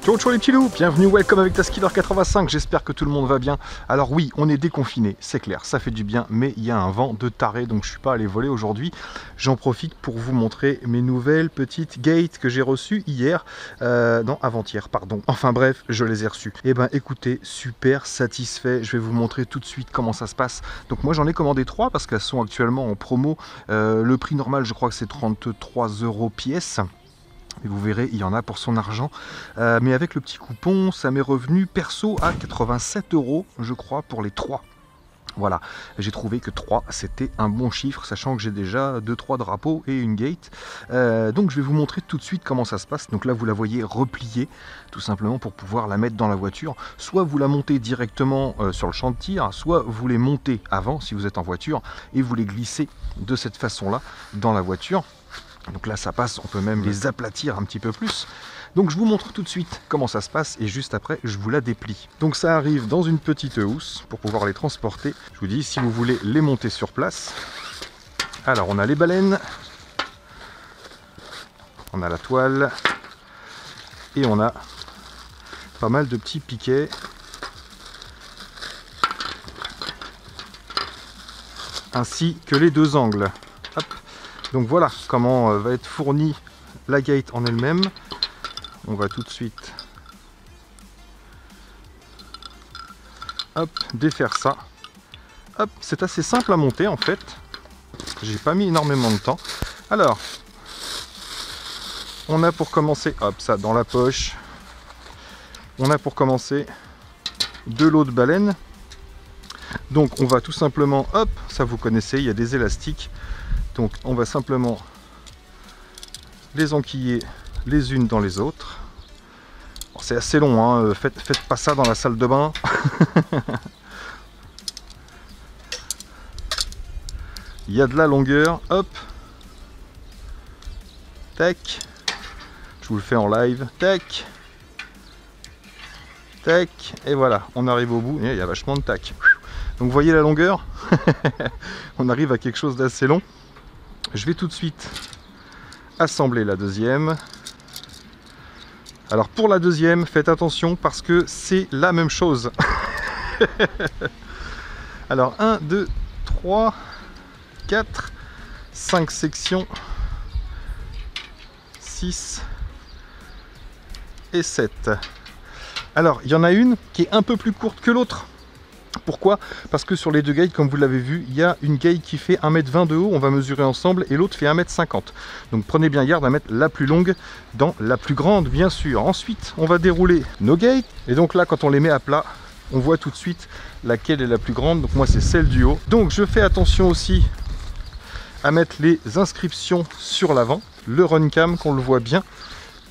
Ciao ciao les petits loups, bienvenue, welcome avec Taskiller85, j'espère que tout le monde va bien. Alors oui, on est déconfiné, c'est clair, ça fait du bien, mais il y a un vent de taré, donc je suis pas allé voler aujourd'hui. J'en profite pour vous montrer mes nouvelles petites gates que j'ai reçues hier, non avant-hier, pardon. Enfin bref, je les ai reçues. Et ben écoutez, super satisfait, je vais vous montrer tout de suite comment ça se passe. Donc moi j'en ai commandé 3 parce qu'elles sont actuellement en promo. Le prix normal je crois que c'est 33 € pièce. Et vous verrez, il y en a pour son argent. Mais avec le petit coupon, ça m'est revenu perso à 87 € je crois, pour les 3. Voilà, j'ai trouvé que 3 c'était un bon chiffre, sachant que j'ai déjà 2-3 drapeaux et une gate. Donc je vais vous montrer tout de suite comment ça se passe. Donc là vous la voyez repliée, tout simplement pour pouvoir la mettre dans la voiture. Soit vous la montez directement sur le champ de tir, soit vous les montez avant si vous êtes en voiture, et vous les glissez de cette façon-là dans la voiture. Donc là ça passe, on peut même les aplatir un petit peu plus. Donc je vous montre tout de suite comment ça se passe et juste après je vous la déplie. Donc ça arrive dans une petite housse pour pouvoir les transporter. Je vous dis, si vous voulez les monter sur place, alors on a les baleines, on a la toile et on a pas mal de petits piquets. Ainsi que les deux angles. Hop. Donc voilà comment va être fournie la gate en elle-même. On va tout de suite hop, défaire ça. Hop, c'est assez simple à monter en fait. J'ai pas mis énormément de temps. Alors, on a pour commencer, hop, ça dans la poche. On a pour commencer de l'eau de baleine. Donc on va tout simplement, hop, ça vous connaissez, il y a des élastiques. Donc on va simplement les enquiller les unes dans les autres. C'est assez long, hein. Faites pas ça dans la salle de bain. Il y a de la longueur, hop. Tac. Je vous le fais en live. Tac. Tac. Et voilà, on arrive au bout. Et il y a vachement de tac. Donc vous voyez la longueur. On arrive à quelque chose d'assez long. Je vais tout de suite assembler la deuxième. Alors pour la deuxième, faites attention parce que c'est la même chose. Alors 1, 2, 3, 4, 5 sections, 6 et 7. Alors il y en a une qui est un peu plus courte que l'autre. Pourquoi? Parce que sur les deux gates, comme vous l'avez vu, il y a une gate qui fait 1,20 m de haut, on va mesurer ensemble, et l'autre fait 1,50 m. Donc prenez bien garde à mettre la plus longue dans la plus grande, bien sûr. Ensuite, on va dérouler nos gates, et donc là, quand on les met à plat, on voit tout de suite laquelle est la plus grande. Donc moi, c'est celle du haut. Donc je fais attention aussi à mettre les inscriptions sur l'avant, le run cam, qu'on le voit bien,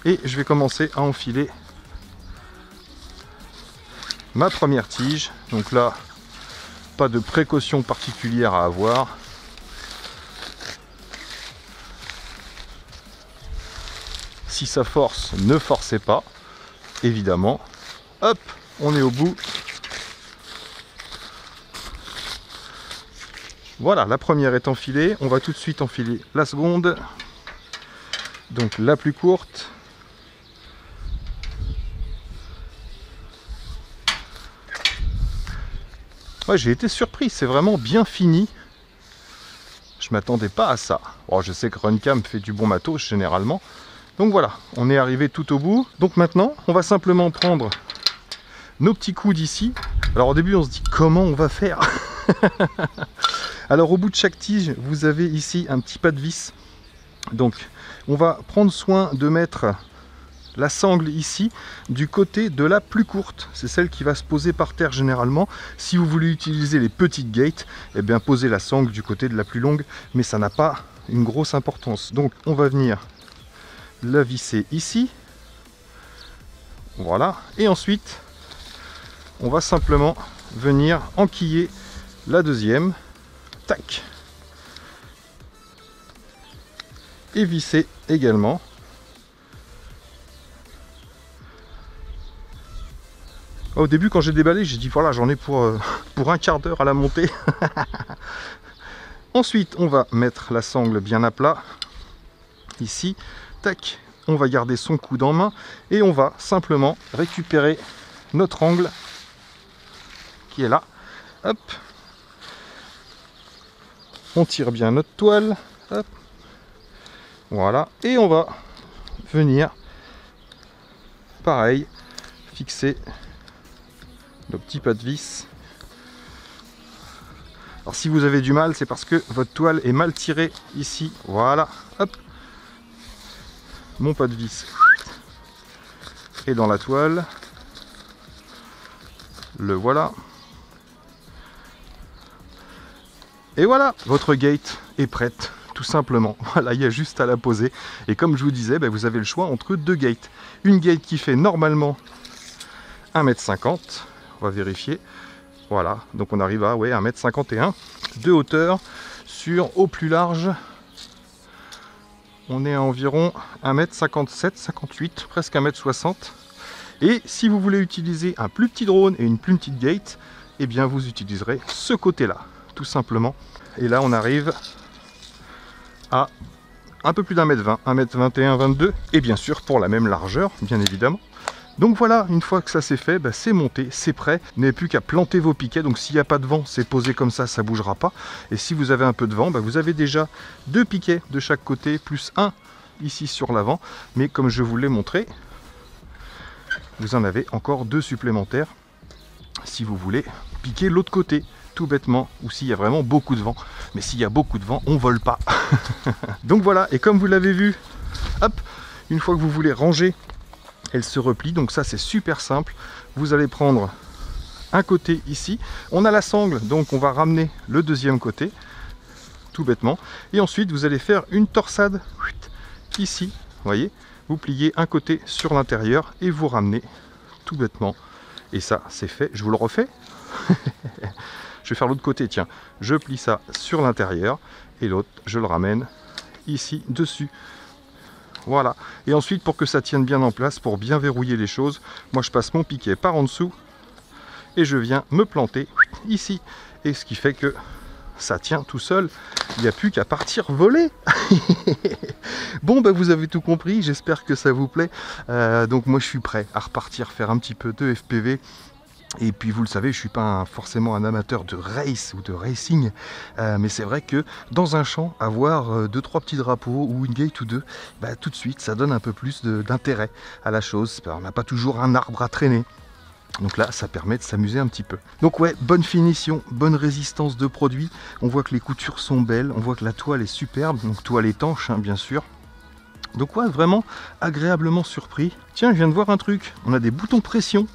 et je vais commencer à enfiler ma première tige. Donc là, pas de précaution particulière à avoir. Si ça force, ne forcez pas, évidemment. Hop, on est au bout. Voilà, la première est enfilée. On va tout de suite enfiler la seconde. Donc la plus courte. Ouais, j'ai été surpris, c'est vraiment bien fini. Je m'attendais pas à ça. Bon, je sais que Runcam fait du bon matos généralement. Donc voilà, on est arrivé tout au bout. Donc maintenant, on va simplement prendre nos petits coudes ici. Alors au début, on se dit comment on va faire. Alors au bout de chaque tige, vous avez ici un petit pas de vis. Donc on va prendre soin de mettre la sangle ici du côté de la plus courte, c'est celle qui va se poser par terre généralement. Si vous voulez utiliser les petites gates, eh bien posez la sangle du côté de la plus longue, mais ça n'a pas une grosse importance. Donc on va venir la visser ici, voilà, et ensuite on va simplement venir enquiller la deuxième, tac, et visser également. Au début, quand j'ai déballé, j'ai dit voilà, j'en ai pour un quart d'heure à la montée. Ensuite, on va mettre la sangle bien à plat. Ici, tac, on va garder son coude en main et on va simplement récupérer notre angle qui est là. Hop. On tire bien notre toile. Hop. Voilà. Et on va venir, pareil, fixer nos petits pas de vis. Alors si vous avez du mal, c'est parce que votre toile est mal tirée ici. Voilà. Hop. Mon pas de vis est dans la toile. Le voilà. Et voilà, votre gate est prête, tout simplement. Voilà, il y a juste à la poser. Et comme je vous disais, vous avez le choix entre deux gates. Une gate qui fait normalement 1,50 m. On va vérifier. Voilà, donc on arrive à 1,51 m de hauteur sur au plus large. On est à environ 1,57 m, 58, presque 1,60 m. Et si vous voulez utiliser un plus petit drone et une plus petite gate, eh bien vous utiliserez ce côté-là, tout simplement. Et là on arrive à un peu plus d'1,20 m, 1,21 m, 22, et bien sûr pour la même largeur, bien évidemment. Donc voilà, une fois que ça c'est fait, c'est monté, c'est prêt. Vous n'avez plus qu'à planter vos piquets. Donc s'il n'y a pas de vent, c'est posé comme ça, ça ne bougera pas. Et si vous avez un peu de vent, vous avez déjà 2 piquets de chaque côté, plus un ici sur l'avant. Mais comme je vous l'ai montré, vous en avez encore 2 supplémentaires si vous voulez piquer l'autre côté, tout bêtement, ou s'il y a vraiment beaucoup de vent. Mais s'il y a beaucoup de vent, on vole pas. Donc voilà, et comme vous l'avez vu, hop, une fois que vous voulez ranger, elle se replie. Donc ça c'est super simple. Vous allez prendre un côté ici. On a la sangle, donc on va ramener le deuxième côté, tout bêtement. Et ensuite vous allez faire une torsade ici. Vous voyez, vous pliez un côté sur l'intérieur et vous ramenez tout bêtement. Et ça c'est fait. Je vous le refais. Je vais faire l'autre côté. Tiens, je plie ça sur l'intérieur et l'autre je le ramène ici dessus. Voilà, et ensuite pour que ça tienne bien en place, pour bien verrouiller les choses, moi je passe mon piquet par en dessous et je viens me planter ici. Et ce qui fait que ça tient tout seul, il n'y a plus qu'à partir voler. Bon, vous avez tout compris, j'espère que ça vous plaît. Donc moi je suis prêt à repartir faire un petit peu de FPV. Et puis vous le savez, je ne suis pas forcément un amateur de race ou de racing, mais c'est vrai que dans un champ, avoir 2-3 petits drapeaux ou une gate ou deux, tout de suite ça donne un peu plus d'intérêt à la chose. On n'a pas toujours un arbre à traîner. Donc là, ça permet de s'amuser un petit peu. Donc ouais, bonne finition, bonne résistance de produit. On voit que les coutures sont belles, on voit que la toile est superbe, donc toile étanche bien sûr. Donc ouais, vraiment agréablement surpris. Tiens, je viens de voir un truc, on a des boutons pression.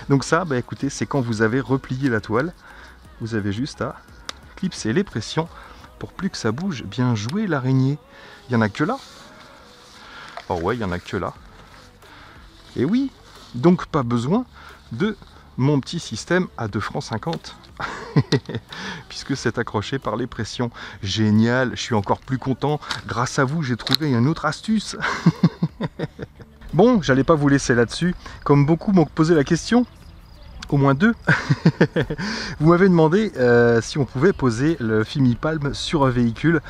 Donc ça, écoutez, c'est quand vous avez replié la toile, vous avez juste à clipser les pressions pour plus que ça bouge. Bien joué l'araignée. Il n'y en a que là. Oh ouais, il n'y en a que là. Et oui, donc pas besoin de mon petit système à 2,50 francs. Puisque c'est accroché par les pressions. Génial, je suis encore plus content. Grâce à vous, j'ai trouvé une autre astuce. Bon, j'allais pas vous laisser là-dessus. Comme beaucoup m'ont posé la question, au moins 2, vous m'avez demandé si on pouvait poser le Fimipalm sur un véhicule.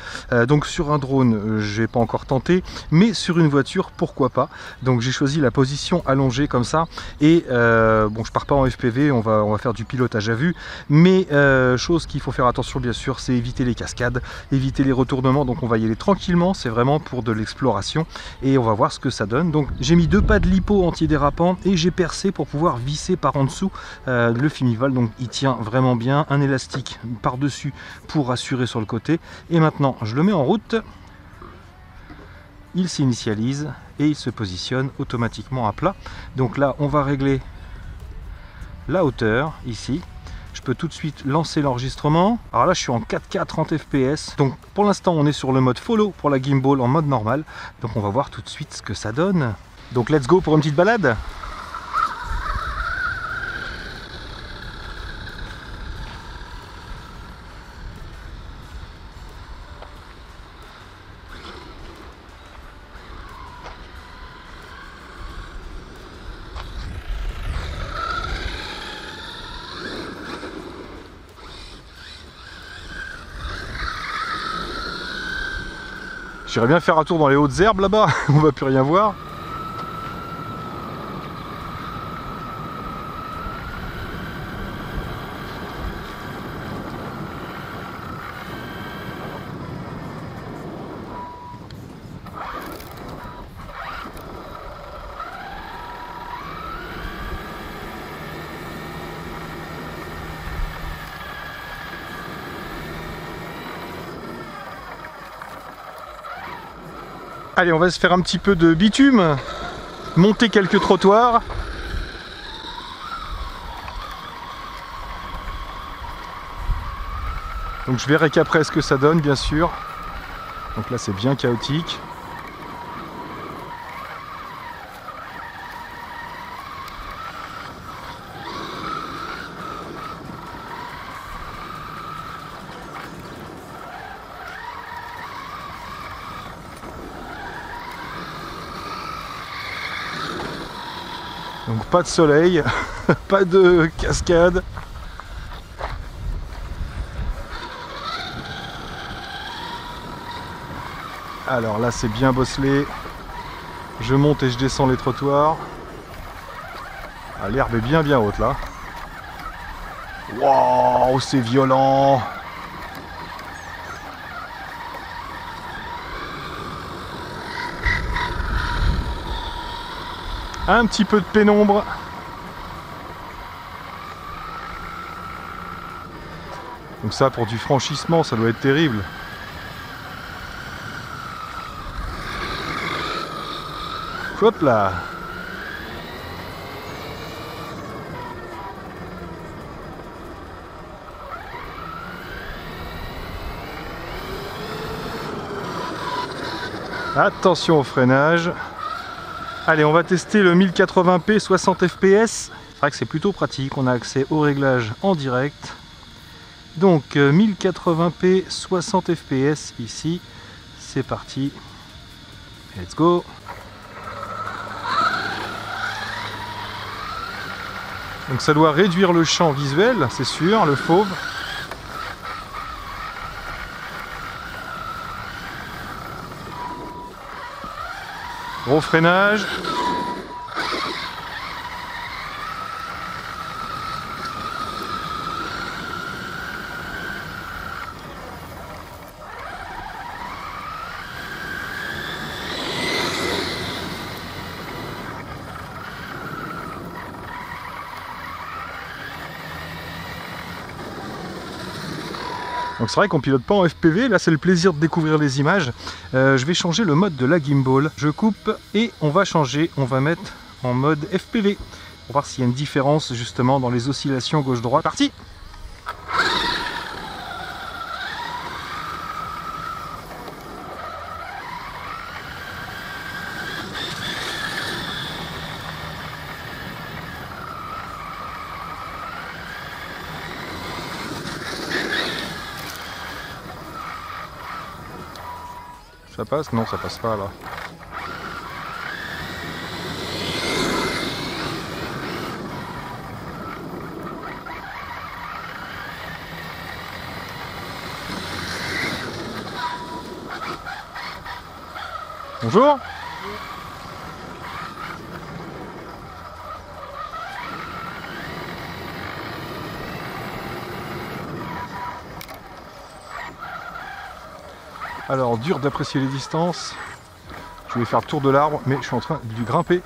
Donc sur un drone, j'ai pas encore tenté, mais sur une voiture, pourquoi pas. Donc j'ai choisi la position allongée comme ça. Et bon, je pars pas en FPV, on va faire du pilotage à vue. Mais chose qu'il faut faire attention bien sûr, c'est éviter les cascades, éviter les retournements. Donc on va y aller tranquillement, c'est vraiment pour de l'exploration. Et on va voir ce que ça donne. Donc j'ai mis 2 pas de lipo antidérapant et j'ai percé pour pouvoir visser par en dessous le Fimival. Donc il tient vraiment bien, un élastique par dessus pour assurer sur le côté. Et maintenant je le mets en route, il s'initialise et il se positionne automatiquement à plat. Donc là on va régler la hauteur ici. Je peux tout de suite lancer l'enregistrement. Alors là je suis en 4K 30 fps. Donc pour l'instant on est sur le mode follow pour la gimbal en mode normal. Donc on va voir tout de suite ce que ça donne. Donc let's go pour une petite balade. J'irais bien faire un tour dans les hautes herbes là-bas, on va plus rien voir. Allez, on va se faire un petit peu de bitume, monter quelques trottoirs. Donc je verrai qu'après ce que ça donne, bien sûr. Donc là c'est bien chaotique. Donc pas de soleil, pas de cascade. Alors là c'est bien bosselé. Je monte et je descends les trottoirs. Ah, l'herbe est bien haute là. Waouh, c'est violent. Un petit peu de pénombre. Donc ça, pour du franchissement, ça doit être terrible. Hop là. Attention au freinage. Allez, on va tester le 1080p 60 fps. C'est vrai que c'est plutôt pratique, on a accès au réglage en direct. Donc 1080p 60 fps ici. C'est parti. Let's go. Donc ça doit réduire le champ visuel, c'est sûr, le fauve. Gros freinage. Donc c'est vrai qu'on pilote pas en FPV, là c'est le plaisir de découvrir les images. Je vais changer le mode de la gimbal. Je coupe et on va changer, on va mettre en mode FPV. Pour voir s'il y a une différence justement dans les oscillations gauche-droite. Parti! Ça passe? Non, ça passe pas là. Bonjour. Alors, dur d'apprécier les distances. Je vais faire le tour de l'arbre, mais je suis en train de lui grimper.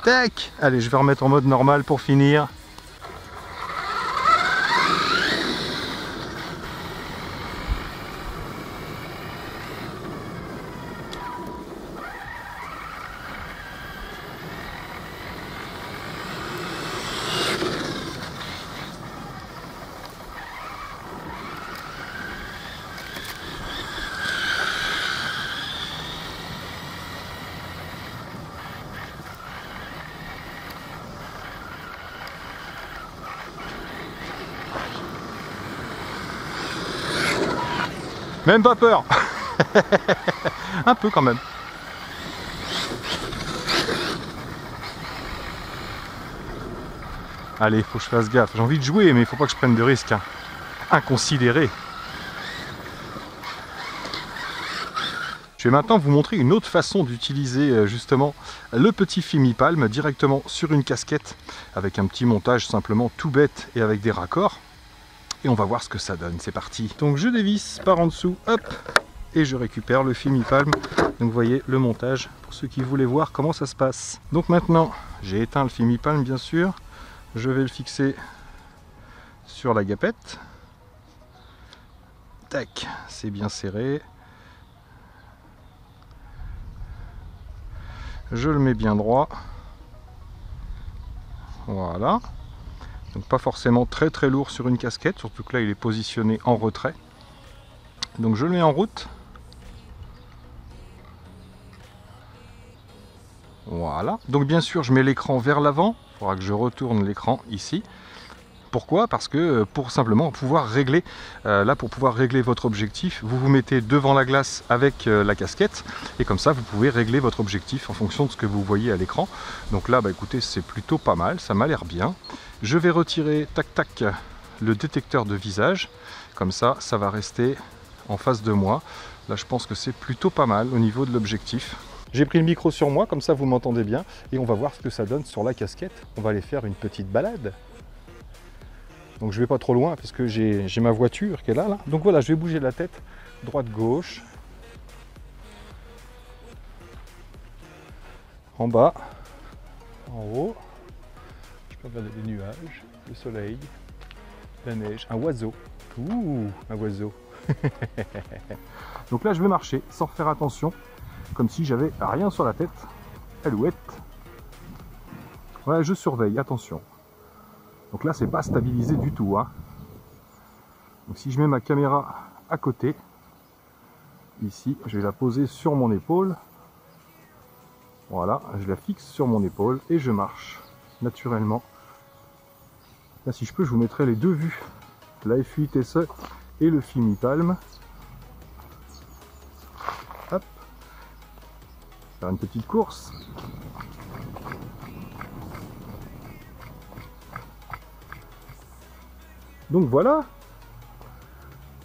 Tac! Allez, je vais remettre en mode normal pour finir. Même pas peur. Un peu quand même. Allez, faut que je fasse gaffe. J'ai envie de jouer, mais il faut pas que je prenne de risques. Hein. Inconsidéré. Je vais maintenant vous montrer une autre façon d'utiliser justement le petit Fimi-Palm directement sur une casquette avec un petit montage simplement tout bête et avec des raccords. Et on va voir ce que ça donne. C'est parti. Donc je dévisse par en dessous, hop, et je récupère le Fimi-Palm. Donc vous voyez le montage pour ceux qui voulaient voir comment ça se passe. Donc maintenant, j'ai éteint le Fimi-Palm bien sûr. Je vais le fixer sur la gapette. Tac, c'est bien serré. Je le mets bien droit. Voilà. Donc pas forcément très lourd sur une casquette, surtout que là il est positionné en retrait. Donc je le mets en route. Voilà. Donc bien sûr je mets l'écran vers l'avant. Il faudra que je retourne l'écran ici. Pourquoi? Parce que pour simplement pouvoir régler, là pour pouvoir régler votre objectif, vous vous mettez devant la glace avec la casquette et comme ça vous pouvez régler votre objectif en fonction de ce que vous voyez à l'écran. Donc là bah écoutez c'est plutôt pas mal, ça m'a l'air bien. Je vais retirer tac tac le détecteur de visage, comme ça ça va rester en face de moi. Là je pense que c'est plutôt pas mal au niveau de l'objectif. J'ai pris le micro sur moi, comme ça vous m'entendez bien et on va voir ce que ça donne sur la casquette. On va aller faire une petite balade. Donc je vais pas trop loin parce que j'ai ma voiture qui est là. Donc voilà, je vais bouger la tête, droite-gauche. En bas, en haut. Je peux regarder les nuages, le soleil, la neige, un oiseau. Ouh, un oiseau. Donc là je vais marcher sans faire attention, comme si j'avais rien sur la tête. Alouette. Ouais, je surveille, attention. Donc là, c'est pas stabilisé du tout. Hein. Donc si je mets ma caméra à côté, ici, je vais la poser sur mon épaule. Voilà, je la fixe sur mon épaule et je marche naturellement. Là, si je peux, je vous mettrai les deux vues, la F8 SE et le Fimi-Palm. Hop, faire une petite course. Donc voilà,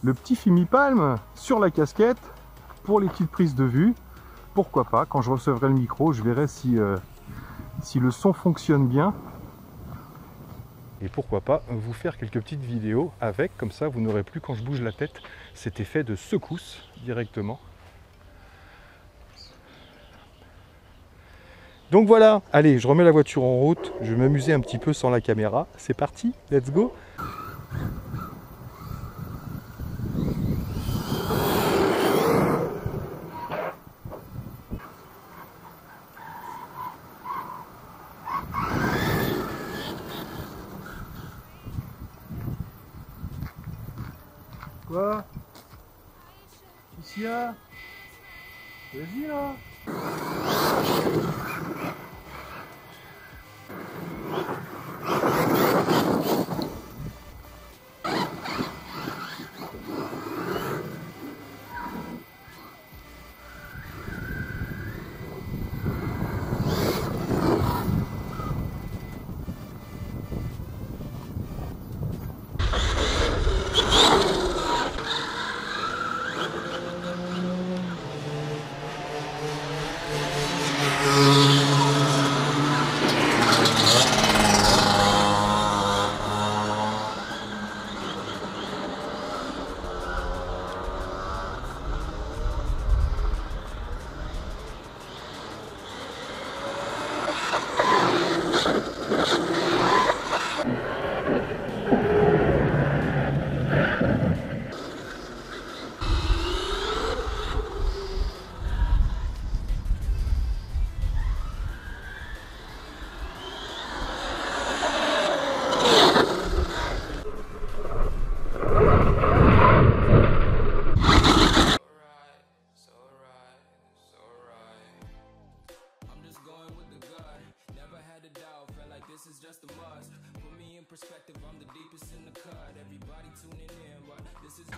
le petit Fimi-Palm sur la casquette pour les petites prises de vue. Pourquoi pas, quand je recevrai le micro, je verrai si le son fonctionne bien. Et pourquoi pas vous faire quelques petites vidéos avec, comme ça vous n'aurez plus quand je bouge la tête cet effet de secousse directement. Donc voilà, allez, je remets la voiture en route, je vais m'amuser un petit peu sans la caméra. C'est parti, let's go! Quoi? Ici là? Vas-y là!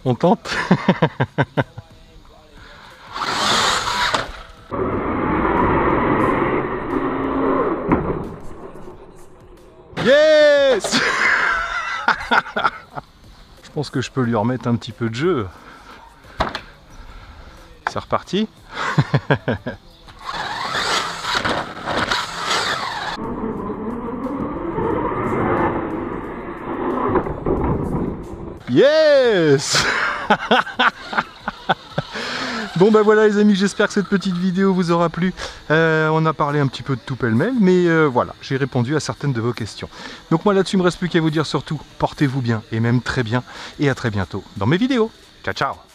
On tente. Je pense que je peux lui remettre un petit peu de jeu. C'est reparti. Yes. Bon ben voilà les amis, j'espère que cette petite vidéo vous aura plu. On a parlé un petit peu de tout pêle-mêle, mais voilà, j'ai répondu à certaines de vos questions. Donc moi là-dessus, il ne me reste plus qu'à vous dire surtout, portez-vous bien, et même très bien, et à très bientôt dans mes vidéos. Ciao ciao.